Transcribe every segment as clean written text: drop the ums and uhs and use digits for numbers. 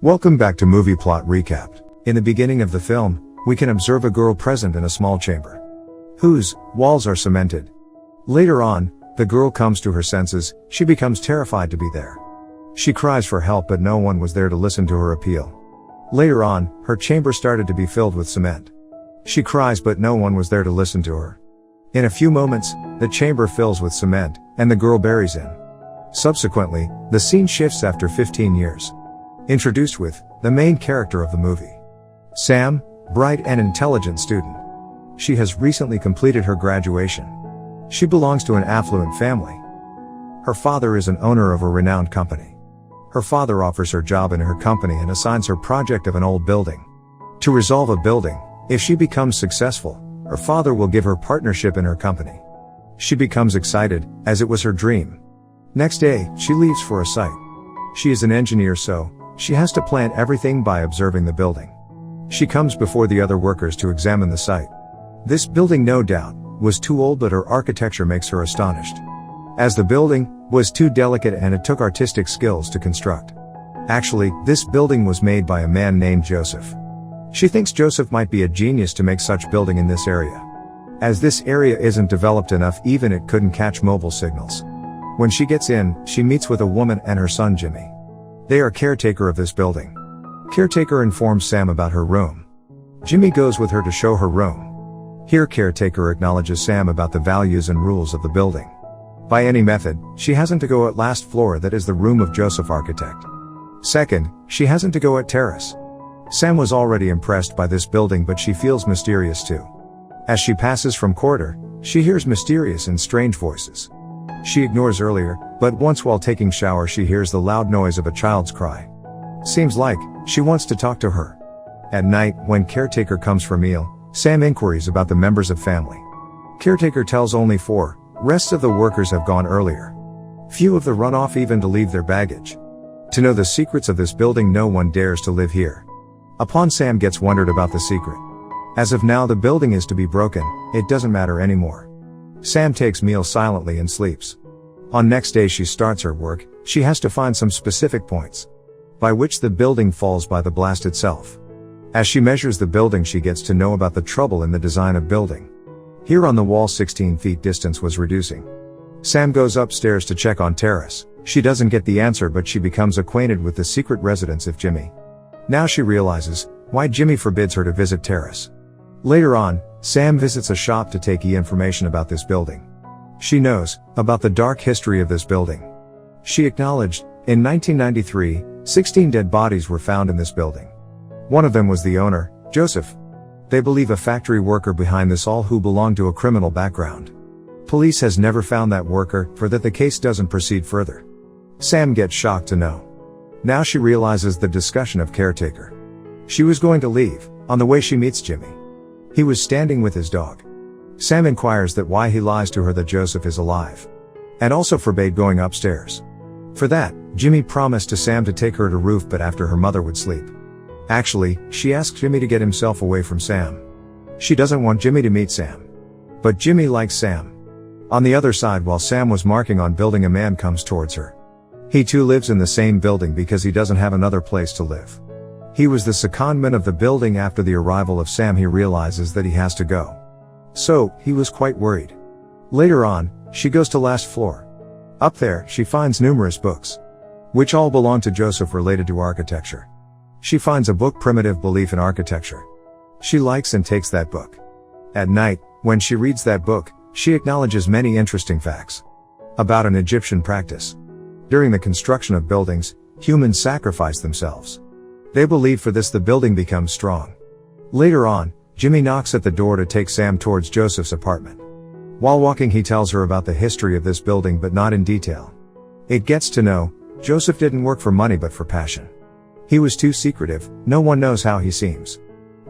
Welcome back to Movie Plot Recapped. In the beginning of the film, we can observe a girl present in a small chamber, whose walls are cemented. Later on, the girl comes to her senses. She becomes terrified to be there. She cries for help, but no one was there to listen to her appeal. Later on, her chamber started to be filled with cement. She cries, but no one was there to listen to her. In a few moments, the chamber fills with cement, and the girl buries in. Subsequently, the scene shifts after 15 years. Introduced with the main character of the movie, Sam, bright and intelligent student. She has recently completed her graduation. She belongs to an affluent family. Her father is an owner of a renowned company. Her father offers her job in her company and assigns her project of an old building. To resolve a building, if she becomes successful, her father will give her partnership in her company. She becomes excited, as it was her dream. Next day, she leaves for a site. She is an engineer, so she has to plan everything by observing the building. She comes before the other workers to examine the site. This building, no doubt, was too old, but her architecture makes her astonished, as the building was too delicate and it took artistic skills to construct. Actually, this building was made by a man named Joseph. She thinks Joseph might be a genius to make such building in this area, as this area isn't developed enough, even it couldn't catch mobile signals. When she gets in, she meets with a woman and her son Jimmy. They are caretaker of this building. Caretaker informs Sam about her room. Jimmy goes with her to show her room. Here caretaker acknowledges Sam about the values and rules of the building. By any method, she hasn't to go at last floor, that is the room of Joseph architect. Second, she hasn't to go at terrace. Sam was already impressed by this building, but she feels mysterious too. As she passes from corridor, she hears mysterious and strange voices. She ignores earlier, but once while taking shower she hears the loud noise of a child's cry. Seems like she wants to talk to her. At night, when caretaker comes for meal, Sam inquiries about the members of family. Caretaker tells only 4, rest of the workers have gone earlier. Few of the run off even to leave their baggage. To know the secrets of this building, no one dares to live here. Upon Sam gets wondered about the secret. As of now the building is to be broken, it doesn't matter anymore. Sam takes meal silently and sleeps. On next day she starts her work. She has to find some specific points by which the building falls by the blast itself. As she measures the building she gets to know about the trouble in the design of building. Here on the wall 16 feet distance was reducing. Sam goes upstairs to check on terrace. She doesn't get the answer, but she becomes acquainted with the secret residence of Jimmy. Now she realizes why Jimmy forbids her to visit terrace. Later on, Sam visits a shop to take information about this building. She knows about the dark history of this building. She acknowledged, in 1993, 16 dead bodies were found in this building. One of them was the owner, Joseph. They believe a factory worker behind this all who belonged to a criminal background. Police has never found that worker, for that the case doesn't proceed further. Sam gets shocked to know. Now she realizes the discussion of caretaker. She was going to leave. On the way she meets Jimmy. He was standing with his dog. Sam inquires that why he lies to her that Joseph is alive, and also forbade going upstairs. For that, Jimmy promised to Sam to take her to roof, but after her mother would sleep. Actually, she asked Jimmy to get himself away from Sam. She doesn't want Jimmy to meet Sam. But Jimmy likes Sam. On the other side, while Sam was marking on building, a man comes towards her. He too lives in the same building because he doesn't have another place to live. He was the secondman of the building. After the arrival of Sam, he realizes that he has to go. So, he was quite worried. Later on, she goes to last floor. Up there, she finds numerous books, which all belong to Joseph, related to architecture. She finds a book, Primitive Belief in Architecture. She likes and takes that book. At night, when she reads that book, she acknowledges many interesting facts about an Egyptian practice. During the construction of buildings, humans sacrifice themselves. They believe for this the building becomes strong. Later on, Jimmy knocks at the door to take Sam towards Joseph's apartment. While walking, he tells her about the history of this building, but not in detail. It gets to know, Joseph didn't work for money but for passion. He was too secretive, no one knows how he seems.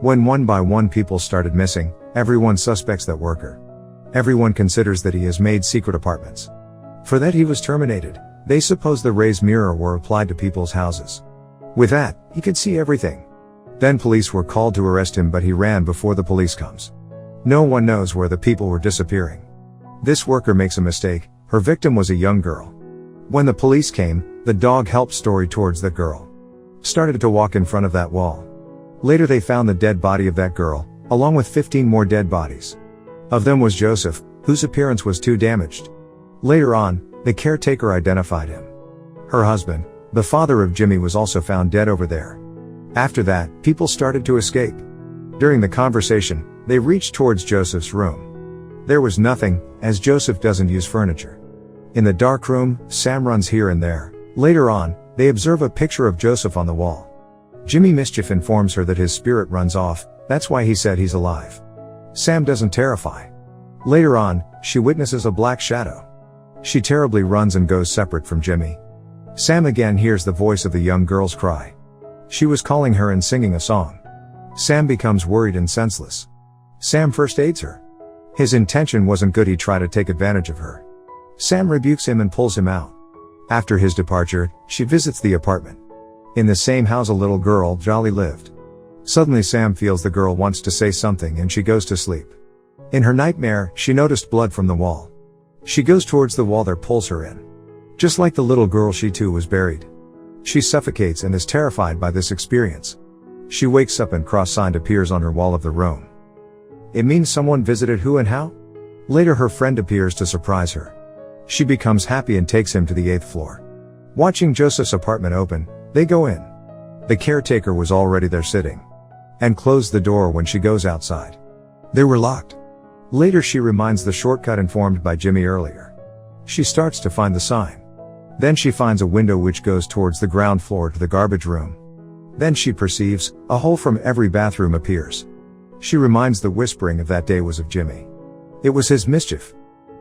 When one by one people started missing, everyone suspects that worker. Everyone considers that he has made secret apartments. For that he was terminated. They suppose the rays mirror were applied to people's houses. With that, he could see everything. Then police were called to arrest him, but he ran before the police comes. No one knows where the people were disappearing. This worker makes a mistake. Her victim was a young girl. When the police came, the dog helped story towards the girl. started to walk in front of that wall. Later they found the dead body of that girl, along with 15 more dead bodies. Of them was Joseph, whose appearance was too damaged. Later on, the caretaker identified him. Her husband, the father of Jimmy, was also found dead over there. After that, people started to escape. During the conversation, they reached towards Joseph's room. There was nothing, as Joseph doesn't use furniture. In the dark room, Sam runs here and there. Later on, they observe a picture of Joseph on the wall. Jimmy Mischief informs her that his spirit runs off, that's why he said he's alive. Sam doesn't terrify. Later on, she witnesses a black shadow. She terribly runs and goes separate from Jimmy. Sam again hears the voice of the young girl's cry. She was calling her and singing a song. Sam becomes worried and senseless. Sam first aids her. His intention wasn't good, he tried to take advantage of her. Sam rebukes him and pulls him out. After his departure, she visits the apartment. In the same house a little girl, Jolly, lived. Suddenly Sam feels the girl wants to say something and she goes to sleep. In her nightmare, she noticed blood from the wall. She goes towards the wall that pulls her in. Just like the little girl, she too was buried. She suffocates and is terrified by this experience. She wakes up and cross sign appears on her wall of the room. It means someone visited who and how? Later her friend appears to surprise her. She becomes happy and takes him to the 8th floor. Watching Joseph's apartment open, they go in. The caretaker was already there sitting. And closed the door when she goes outside. They were locked. Later she reminds the shortcut informed by Jimmy earlier. She starts to find the sign. Then she finds a window which goes towards the ground floor to the garbage room. Then she perceives, a hole from every bathroom appears. She reminds the whispering of that day was of Jimmy. It was his mischief.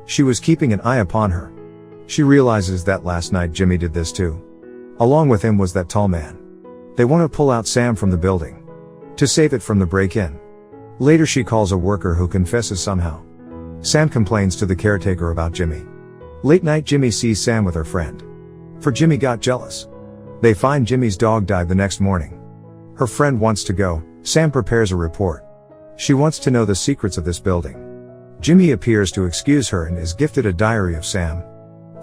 She was keeping an eye upon her. She realizes that last night Jimmy did this too. Along with him was that tall man. They want to pull out Sam from the building. To save it from the break-in. Later she calls a worker who confesses somehow. Sam complains to the caretaker about Jimmy. Late night Jimmy sees Sam with her friend. For Jimmy got jealous. They find Jimmy's dog died the next morning. Her friend wants to go, Sam prepares a report. She wants to know the secrets of this building. Jimmy appears to excuse her and is gifted a diary of Sam.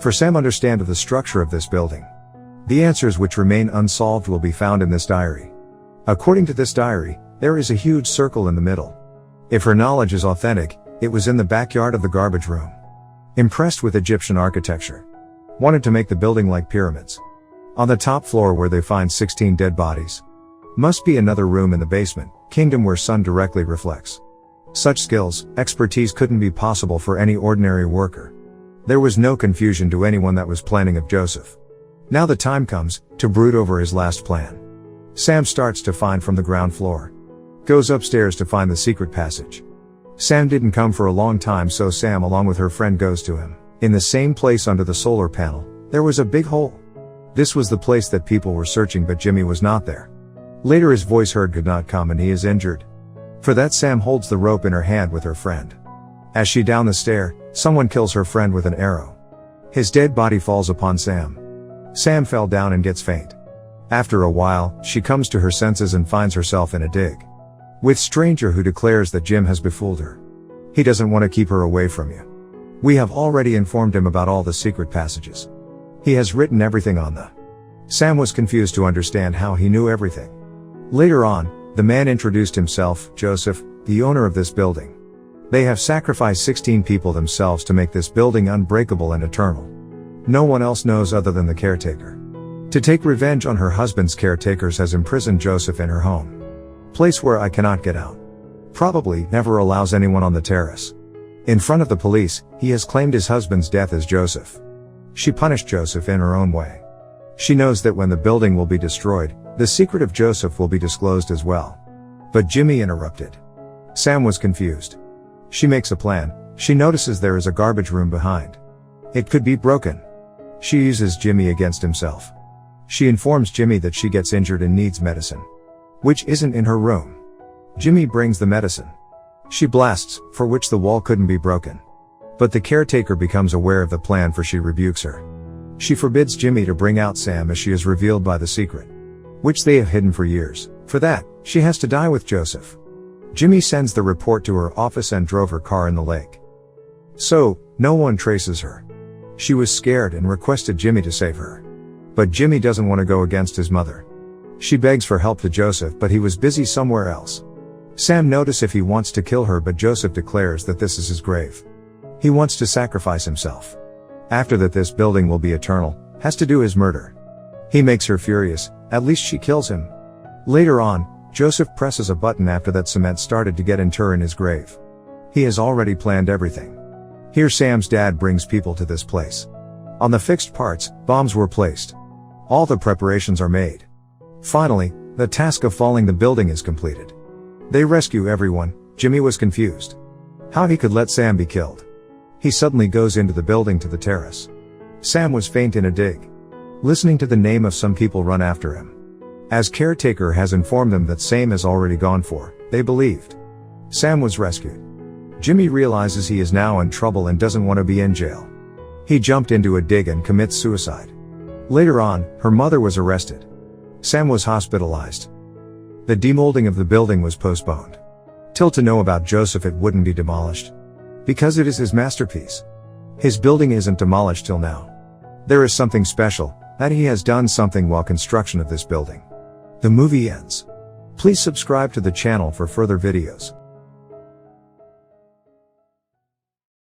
For Sam understand of the structure of this building. The answers which remain unsolved will be found in this diary. According to this diary, there is a huge circle in the middle. If her knowledge is authentic, it was in the backyard of the garbage room. Impressed with Egyptian architecture. Wanted to make the building like pyramids. On the top floor where they find 16 dead bodies. Must be another room in the basement, kingdom where sun directly reflects. Such skills, expertise couldn't be possible for any ordinary worker. There was no confusion to anyone that was planning of Joseph. Now the time comes, to brood over his last plan. Sam starts to find from the ground floor. Goes upstairs to find the secret passage. Sam didn't come for a long time, so Sam along with her friend goes to him. In the same place under the solar panel, there was a big hole. This was the place that people were searching, but Jimmy was not there. Later his voice heard could not come and he is injured. For that Sam holds the rope in her hand with her friend. As she down the stair, someone kills her friend with an arrow. His dead body falls upon Sam. Sam fell down and gets faint. After a while, she comes to her senses and finds herself in a dig. With stranger who declares that Jim has befooled her. He doesn't want to keep her away from you. We have already informed him about all the secret passages. He has written everything on the. Sam was confused to understand how he knew everything. Later on, the man introduced himself, Joseph, the owner of this building. They have sacrificed 16 people themselves to make this building unbreakable and eternal. No one else knows other than the caretaker. To take revenge on her husband's caretakers has imprisoned Joseph in her home. Place where I cannot get out. Probably never allows anyone on the terrace. In front of the police, he has claimed his husband's death as Joseph. She punished Joseph in her own way. She knows that when the building will be destroyed, the secret of Joseph will be disclosed as well. But Jimmy interrupted. Sam was confused. She makes a plan. She notices there is a garbage room behind. It could be broken. She uses Jimmy against himself. She informs Jimmy that she gets injured and needs medicine. Which isn't in her room. Jimmy brings the medicine. She blasts, for which the wall couldn't be broken. But the caretaker becomes aware of the plan, for she rebukes her. She forbids Jimmy to bring out Sam as she is revealed by the secret. Which they have hidden for years. For that, she has to die with Joseph. Jimmy sends the report to her office and drove her car in the lake. So, no one traces her. She was scared and requested Jimmy to save her. But Jimmy doesn't want to go against his mother. She begs for help to Joseph, but he was busy somewhere else. Sam notices if he wants to kill her, but Joseph declares that this is his grave. He wants to sacrifice himself. After that, this building will be eternal, has to do his murder. He makes her furious, at least she kills him. Later on, Joseph presses a button after that cement started to get into in his grave. He has already planned everything. Here Sam's dad brings people to this place. On the fixed parts, bombs were placed. All the preparations are made. Finally, the task of falling the building is completed. They rescue everyone. Jimmy was confused. How he could let Sam be killed. He suddenly goes into the building to the terrace. Sam was faint in a dig. Listening to the name of some people run after him. As caretaker has informed them that Sam has already gone for, they believed. Sam was rescued. Jimmy realizes he is now in trouble and doesn't want to be in jail. He jumped into a dig and commits suicide. Later on, her mother was arrested. Sam was hospitalized. The demolding of the building was postponed. Till to know about Joseph, it wouldn't be demolished. Because it is his masterpiece. His building isn't demolished till now. There is something special, that he has done something while construction of this building. The movie ends. Please subscribe to the channel for further videos.